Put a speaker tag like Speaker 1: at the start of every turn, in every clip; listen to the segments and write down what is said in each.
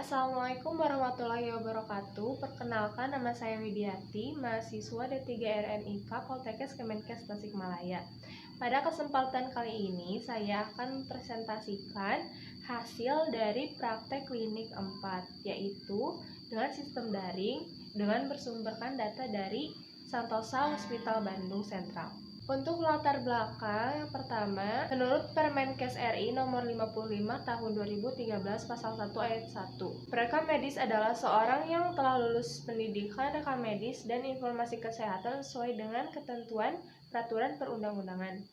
Speaker 1: Assalamualaikum warahmatullahi wabarakatuh. Perkenalkan, nama saya Widiati, mahasiswa D3 RMIK Poltekkes Kemenkes Tasikmalaya. Pada kesempatan kali ini, saya akan presentasikan hasil dari praktek klinik 4, yaitu dengan sistem daring dengan bersumberkan data dari Santosa Hospital Bandung Sentral. Untuk latar belakang, yang pertama, menurut Permenkes RI nomor 55 tahun 2013 pasal 1 ayat 1, perekam medis adalah seorang yang telah lulus pendidikan rekam medis dan informasi kesehatan sesuai dengan ketentuan peraturan perundang-undangan.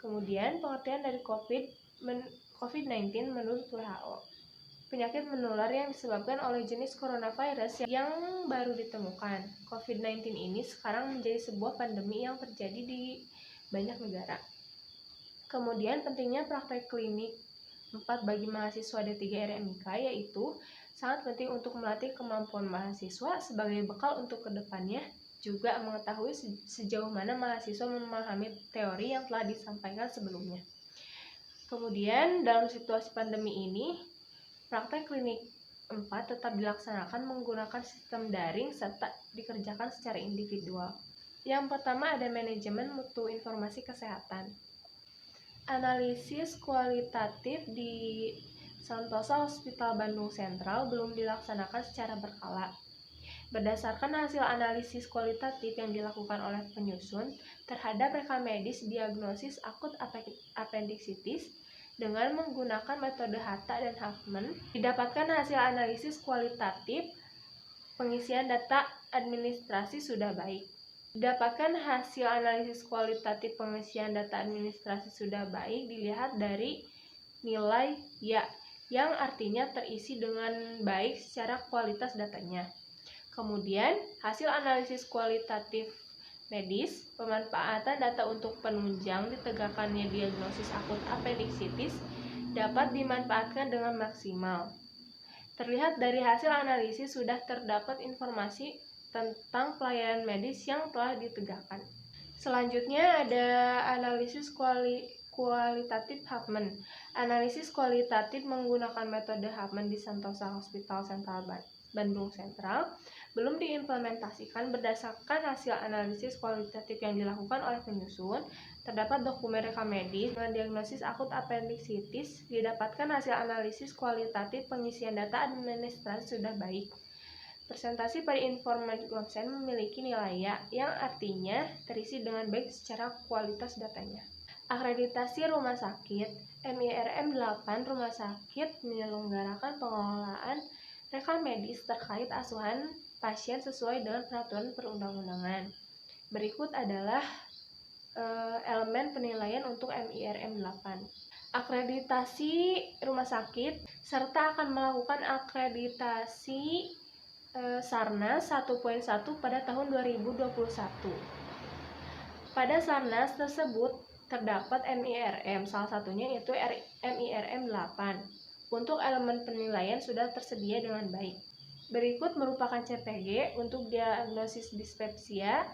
Speaker 1: Kemudian, pengertian dari COVID-19 menurut WHO. Penyakit menular yang disebabkan oleh jenis coronavirus yang baru ditemukan. COVID-19 ini sekarang menjadi sebuah pandemi yang terjadi di banyak negara. Kemudian pentingnya praktek klinik 4 bagi mahasiswa D3 RMIK, yaitu sangat penting untuk melatih kemampuan mahasiswa sebagai bekal untuk kedepannya, juga mengetahui sejauh mana mahasiswa memahami teori yang telah disampaikan sebelumnya. Kemudian dalam situasi pandemi ini, praktek klinik 4 tetap dilaksanakan menggunakan sistem daring serta dikerjakan secara individual. Yang pertama ada manajemen mutu informasi kesehatan. Analisis kualitatif di Santosa Hospital Bandung Sentral belum dilaksanakan secara berkala. Berdasarkan hasil analisis kualitatif yang dilakukan oleh penyusun terhadap rekam medis diagnosis akut appendicitis, dengan menggunakan metode Hatta dan Huffman, didapatkan hasil analisis kualitatif pengisian data administrasi sudah baik. Didapatkan hasil analisis kualitatif pengisian data administrasi sudah baik dilihat dari nilai ya, yang artinya terisi dengan baik secara kualitas datanya. Kemudian, hasil analisis kualitatif medis, pemanfaatan data untuk penunjang ditegakkannya diagnosis akut appendicitis dapat dimanfaatkan dengan maksimal. Terlihat dari hasil analisis sudah terdapat informasi tentang pelayanan medis yang telah ditegakkan. Selanjutnya ada analisis kualitatif Huffman. Analisis kualitatif menggunakan metode Huffman di Santosa Hospital Sentral Bandung Sentral belum diimplementasikan. Berdasarkan hasil analisis kualitatif yang dilakukan oleh penyusun, terdapat dokumen rekam medis dengan diagnosis akut appendicitis. Didapatkan hasil analisis kualitatif pengisian data administrasi sudah baik. Presentasi pada informasi konsen memiliki nilai ya, yang artinya terisi dengan baik secara kualitas datanya. Akreditasi rumah sakit. MIRM 8 rumah sakit menyelenggarakan pengelolaan rekam medis terkait asuhan pasien sesuai dengan peraturan perundang-undangan. Berikut adalah elemen penilaian untuk MIRM 8. Akreditasi rumah sakit, serta akan melakukan akreditasi Sarnas 1.1 pada tahun 2021. Pada Sarnas tersebut terdapat MIRM, salah satunya yaitu MIRM 8. Untuk elemen penilaian sudah tersedia dengan baik. Berikut merupakan CPG untuk diagnosis dispepsia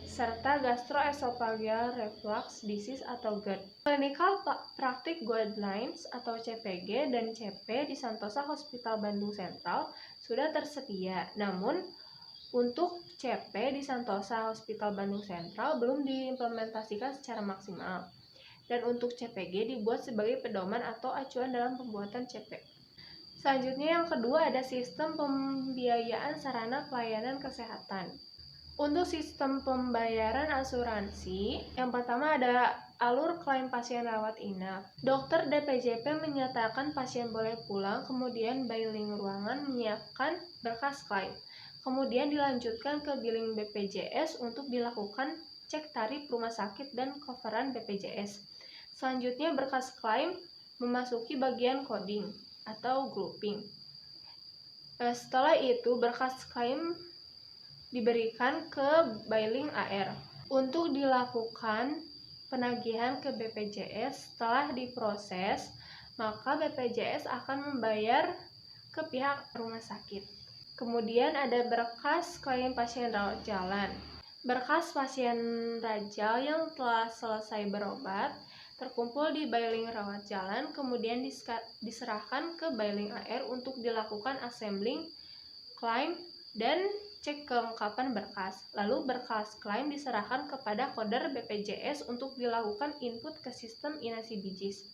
Speaker 1: serta gastroesophageal reflux disease atau GERD. Clinical Practice Guidelines atau CPG dan CP di Santosa Hospital Bandung Sentral sudah tersedia. Namun untuk CP di Santosa Hospital Bandung Sentral belum diimplementasikan secara maksimal. Dan untuk CPG dibuat sebagai pedoman atau acuan dalam pembuatan CP. Selanjutnya yang kedua ada sistem pembiayaan sarana pelayanan kesehatan. Untuk sistem pembayaran asuransi, yang pertama ada alur klaim pasien rawat inap. Dokter DPJP menyatakan pasien boleh pulang, kemudian billing ruangan menyiapkan berkas klaim. Kemudian dilanjutkan ke billing BPJS untuk dilakukan cek tarif rumah sakit dan coveran BPJS. Selanjutnya berkas klaim memasuki bagian coding atau grouping. Setelah itu berkas klaim diberikan ke billing AR untuk dilakukan penagihan ke BPJS. Setelah diproses, maka BPJS akan membayar ke pihak rumah sakit. Kemudian ada berkas klaim pasien rawat jalan. Berkas pasien rajal yang telah selesai berobat terkumpul di Bailing rawat jalan, kemudian diserahkan ke Bailing AR untuk dilakukan assembling, klaim, dan cek kelengkapan berkas. Lalu berkas klaim diserahkan kepada koder BPJS untuk dilakukan input ke sistem Inasi Bijis.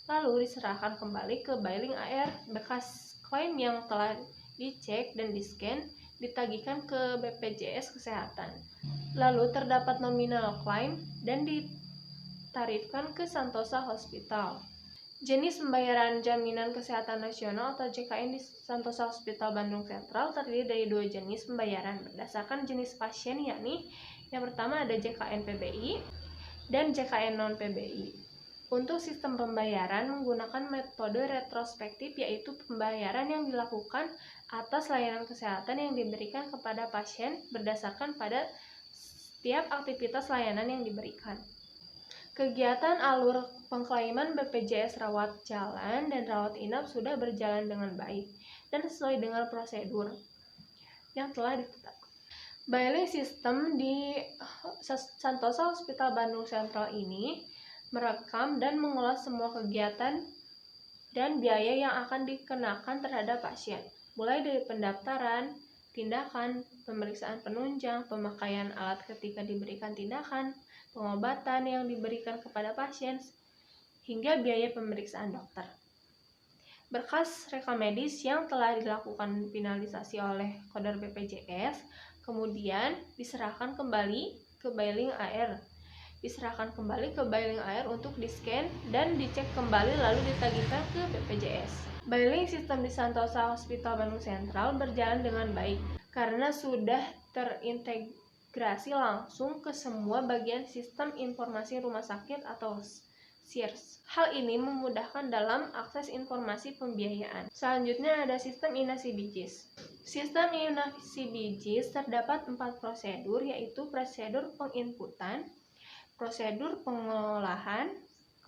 Speaker 1: Lalu diserahkan kembali ke Bailing AR. Berkas klaim yang telah dicek dan di-scan ditagihkan ke BPJS Kesehatan. Lalu terdapat nominal klaim dan ditarifkan ke Santosa Hospital. Jenis pembayaran Jaminan Kesehatan Nasional atau JKN di Santosa Hospital Bandung Sentral terdiri dari 2 jenis pembayaran berdasarkan jenis pasien, yakni yang pertama ada JKN PBI dan JKN non-PBI. Untuk sistem pembayaran menggunakan metode retrospektif, yaitu pembayaran yang dilakukan atas layanan kesehatan yang diberikan kepada pasien berdasarkan pada setiap aktivitas layanan yang diberikan. Kegiatan alur pengklaiman BPJS rawat jalan dan rawat inap sudah berjalan dengan baik dan sesuai dengan prosedur yang telah ditetapkan. Bailing sistem di Santosa Hospital Bandung Sentral ini merekam dan mengolah semua kegiatan dan biaya yang akan dikenakan terhadap pasien, mulai dari pendaftaran, tindakan, pemeriksaan penunjang, pemakaian alat ketika diberikan tindakan, pengobatan yang diberikan kepada pasien, hingga biaya pemeriksaan dokter. Berkas rekam medis yang telah dilakukan finalisasi oleh koder BPJS kemudian diserahkan kembali ke Bailing AR. Untuk di-scan dan dicek kembali lalu ditagihkan ke BPJS. Bailing sistem di Santosa Hospital Bandung Sentral berjalan dengan baik karena sudah terintegrasi langsung ke semua bagian sistem informasi rumah sakit atau SIRS. Hal ini memudahkan dalam akses informasi pembiayaan. Selanjutnya ada sistem Inasi Bijis. Sistem Inasi Bijis terdapat 4 prosedur, yaitu prosedur penginputan, prosedur pengolahan,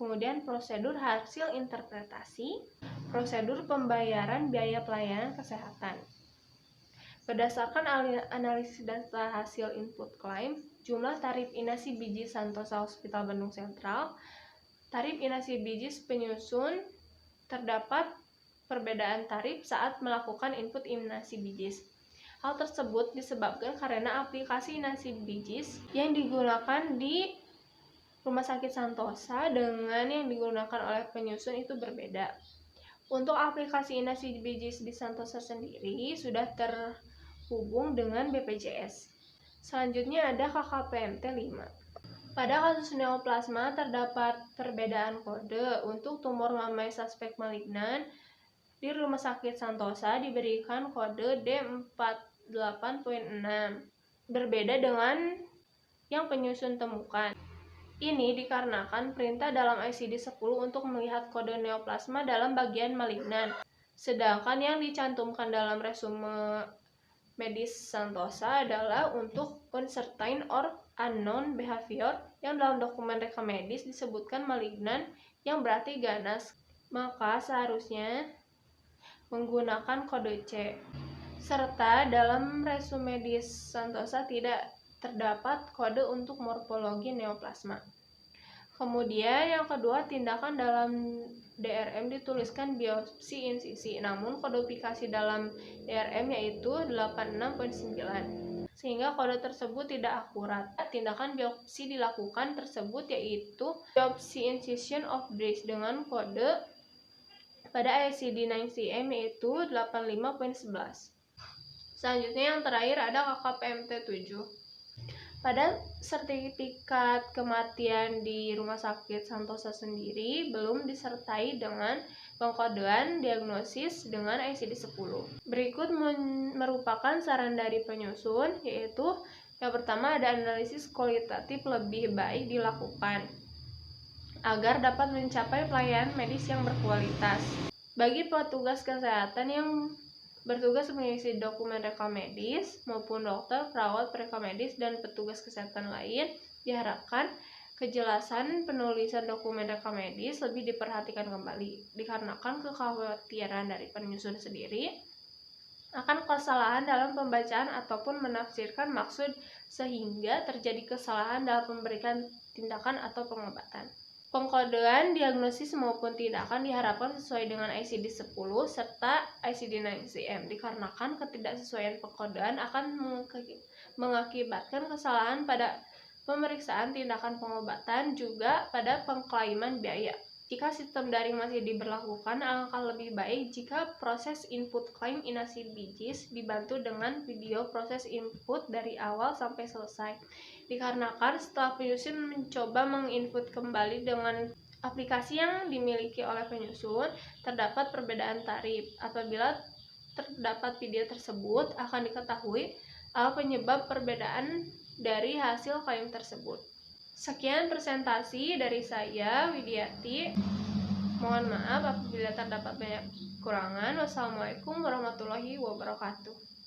Speaker 1: kemudian prosedur hasil interpretasi, prosedur pembayaran biaya pelayanan kesehatan. Berdasarkan analisis data hasil input klaim, jumlah tarif Inasi Bijis Santosa Hospital Bandung Sentral, tarif Inasi Bijis penyusun, terdapat perbedaan tarif saat melakukan input Inasi Bijis. Hal tersebut disebabkan karena aplikasi Inasi Bijis yang digunakan di Rumah Sakit Santosa dengan yang digunakan oleh penyusun itu berbeda. Untuk aplikasi Inasi Bijis di Santosa sendiri sudah terhubung dengan BPJS. Selanjutnya ada KKPMT 5. Pada kasus neoplasma terdapat perbedaan kode. Untuk tumor mamai suspek malignan di Rumah Sakit Santosa diberikan kode D48.6, berbeda dengan yang penyusun temukan. Ini dikarenakan perintah dalam ICD-10 untuk melihat kode neoplasma dalam bagian malignan, sedangkan yang dicantumkan dalam resume medis Santosa adalah untuk uncertain or unknown behavior, yang dalam dokumen rekam medis disebutkan malignan yang berarti ganas, maka seharusnya menggunakan kode C. Serta dalam resume medis Santosa tidak terdapat kode untuk morfologi neoplasma. Kemudian yang kedua, tindakan dalam DRM dituliskan biopsi insisi, namun kodifikasi dalam DRM yaitu 86.9, sehingga kode tersebut tidak akurat. Tindakan biopsi dilakukan tersebut yaitu biopsi incision of breast dengan kode pada ICD-9CM yaitu 85.11. Selanjutnya yang terakhir ada KKPMT 7. Pada sertifikat kematian di Rumah Sakit Santosa sendiri belum disertai dengan pengkodean diagnosis dengan ICD-10. Berikut merupakan saran dari penyusun, yaitu yang pertama ada analisis kualitatif lebih baik dilakukan agar dapat mencapai pelayanan medis yang berkualitas. Bagi petugas kesehatan yang bertugas mengisi dokumen rekam medis maupun dokter, perawat rekam medis, dan petugas kesehatan lain, diharapkan kejelasan penulisan dokumen rekam medis lebih diperhatikan kembali, dikarenakan kekhawatiran dari penyusun sendiri akan kesalahan dalam pembacaan ataupun menafsirkan maksud sehingga terjadi kesalahan dalam memberikan tindakan atau pengobatan. Pengkodean diagnosis maupun tindakan diharapkan sesuai dengan ICD-10 serta ICD-9-CM. Dikarenakan ketidaksesuaian pengkodean akan mengakibatkan kesalahan pada pemeriksaan tindakan pengobatan juga pada pengklaiman biaya. Jika sistem daring masih diberlakukan, alangkah lebih baik jika proses input klaim INASIB-BIJIS dibantu dengan video proses input dari awal sampai selesai. Dikarenakan setelah penyusun mencoba menginput kembali dengan aplikasi yang dimiliki oleh penyusun, terdapat perbedaan tarif. Apabila terdapat video tersebut, akan diketahui apa penyebab perbedaan dari hasil klaim tersebut. Sekian presentasi dari saya, Widiati. Mohon maaf apabila terdapat banyak kekurangan. Wassalamualaikum warahmatullahi wabarakatuh.